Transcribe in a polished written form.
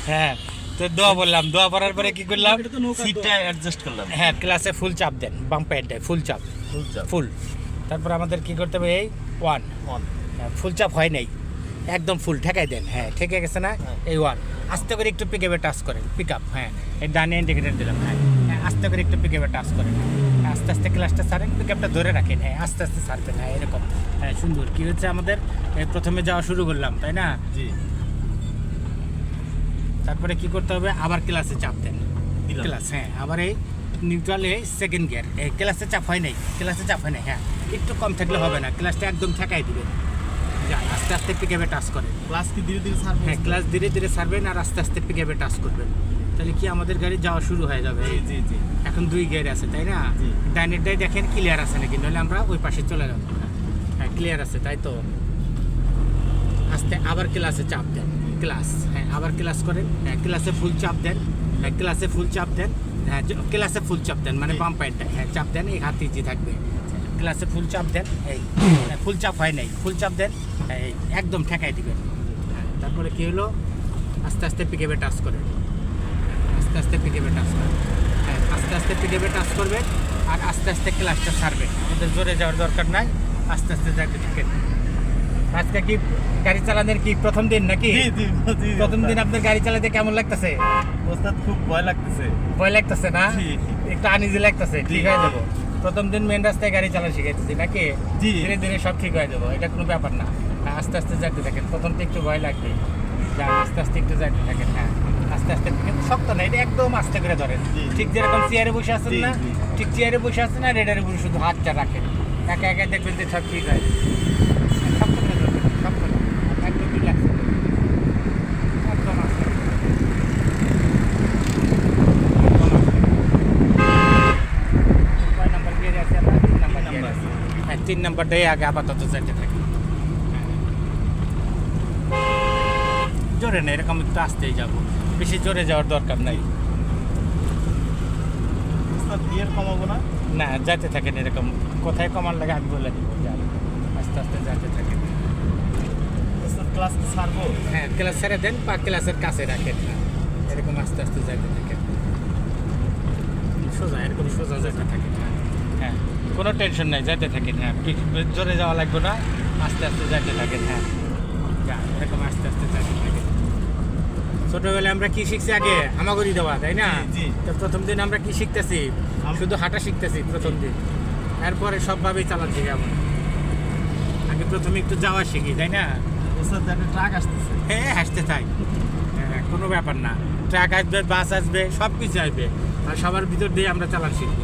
হ্যাঁ, তো দোয়া বললাম, দোয়া পড়ার পরে কি করলাম, সিটটা অ্যাডজাস্ট করলাম। হ্যাঁ ক্লাসে ফুল চাপ দেন, বাম পায়েরটায় ফুল চাপ, ফুল। তারপর আমাদের কি করতে হবে, এই ওয়ান, ফুল চাপ হয় নাই, একদম ফুল ঠেকাই দেন। হ্যাঁ ঠেকে গেছে না, এই ওয়ান। আস্তে করে একটু পিক আপে টাচ করেন, পিক আপ। হ্যাঁ এই ডানে ইন্ডিকেটার দিলাম। হ্যাঁ হ্যাঁ আস্তে করে একটু পিক আপে টাচ করেন, আস্তে আস্তে ক্লাসটা ছাড়েন, পিক আপটা ধরে রাখেন। হ্যাঁ আস্তে আস্তে ছাড়বেন। হ্যাঁ এরকম। হ্যাঁ সুন্দর। কি হচ্ছে আমাদের, প্রথমে যাওয়া শুরু করলাম তাই না, জি। তারপরে কি করতে হবে, আবার ক্লাসে চাপ দেন, ক্লাস। হ্যাঁ আবার এই নিউট্রালে সেকেন্ড গিয়ার, এই ক্লাসে চাপ হয় নাই, ক্লাসে চাপ হয় নাই। হ্যাঁ একটু কম থাকলে হবে না, ক্লাসটা একদম ঠেকাই দিবেন। যা আস্তে আস্তে পিকআপে টাচ করেন। ক্লাস কি ধীরে ধীরে ছাড়বেন? হ্যাঁ ক্লাস ধীরে ধীরে ছাড়বেন আর আস্তে আস্তে পিকআপে টাচ করবেন, তাহলে কি আমাদের গাড়ি যাওয়া শুরু হয়ে যাবে। জি জি জি। এখন দুই গিয়ার আছে তাই না, জি। ডাইনেরটাই দেখেন ক্লিয়ার আছে নাকি, নাহলে আমরা ওই পাশে চলে যাবো। হ্যাঁ ক্লিয়ার আছে তাই তো। আস্তে আবার ক্লাসে চাপ দেন, ক্লাস। হ্যাঁ আবার ক্লাস করেন। হ্যাঁ ক্লাসে ফুল চাপ দেন। হ্যাঁ ক্লাসে ফুল চাপ দেন। হ্যাঁ ক্লাসে ফুল চাপ দেন, মানে বাম পায়েরটা। হ্যাঁ চাপ দেন, এই হাত ইজি থাকবে। ক্লাসে ফুল চাপ দেন, এই ফুল চাপ হয় নাই, ফুল চাপ দেন। এই একদম ঠেকাই দিবেন। হ্যাঁ তারপরে কি হলো, আস্তে আস্তে পিকআপে টাচ করেন, আস্তে আস্তে পিকআপে টাচ করেন। হ্যাঁ আস্তে আস্তে পিকআপে টাচ করবেন আর আস্তে আস্তে ক্লাসটা ছাড়বেন। আমাদের জোরে যাওয়ার দরকার নাই, আস্তে আস্তে যাইতে থাকেন। আজকে কি গাড়ি চালানোর কি প্রথম দিন নাকি? জি জি জি। প্রথম দিন আপনার গাড়ি চালাতে কেমন লাগতেছে? ওস্তাদ খুব ভয় লাগতেছে। ভয় লাগতেছে না? জি। একটু আনইজি লাগতেছে, ঠিক হয়ে যাবো। প্রথম দিন মেন রাস্তায় গাড়ি চালানো শিখাইতেছি নাকি? জি। ধীরে ধীরে সব ঠিক হয়ে যাবো, এটা কোনো ব্যাপার না। আস্তে আস্তে যাইতে থাকেন, প্রথম তো একটু ভয় লাগবে, যান আস্তে আস্তে একটু যাইতে থাকেন। হ্যাঁ আস্তে আস্তে, কিন্তু শক্ত না, এটা একদম আস্তে করে ধরেন। জি। ঠিক যেরকম চেয়ারে বসে আছেন জি, না, জি। ঠিক চেয়ারে বসে আছেন না, রেডারে বসে শুধু হাতটা রাখেন, একা একা দেখবেন যে সব ঠিক হয়। শক্ত করে ধরবেন, শক্ত না, একদম রিল্যাক্স, একদম আস্তে। কয় নাম্বার গিয়ারে আছে আপনার? 3 নাম্বার গিয়ারে আছে। হ্যাঁ 3 নাম্বারটাই আগে আপাতত যাইতে থাকি। জোরে না, এরকম একটু আস্তেই যাবো, বেশি জোরে যাওয়ার দরকার নাই। ওস্তাদ গিয়ার কমাবো না? না যাইতে থাকেন এরকম, কোথায় কমার লাগে আমি বলে দিব, যান আস্তে আস্তে যাইতে থাকেন। ওস্তাদ ক্লাস কি ছাড়বো? হ্যাঁ ক্লাস ছেড়ে দেন বা ক্লাসের কাছে রাখেন না, এরকম আস্তে আস্তে যাইতে থাকেন, সোজা এরকম সোজা যাইতে থাকেন। হ্যাঁ কোনো টেনশন নাই, যাইতে থাকেন। হ্যাঁ জোরে যাওয়া লাগবে না, আস্তে আস্তে যাইতে থাকেন। হ্যাঁ যা এরকম আস্তে আস্তে যাইতে থাকেন। ছোটবেলায় আমরা কি শিখছি, আগে হামাগুড়ি দেওয়া তাই না? জি, জি। তো প্রথম দিন আমরা কি শিখতেছি, শুধু হাঁটা শিখতেছি প্রথম দিন, এরপরে সবভাবেই চালাচ্ছি। কেমন আগে প্রথমে একটু যাওয়া শিখি তাই না? ওস্তাদ একটা ট্রাক আসতেছে। হ্যাঁ হাসতে থাক, হ্যাঁ কোনো ব্যাপার না। ট্রাক আসবে, বাস আসবে, সব কিছু আসবে, আর সবার ভিতর দিয়ে আমরা চালান শিখবো।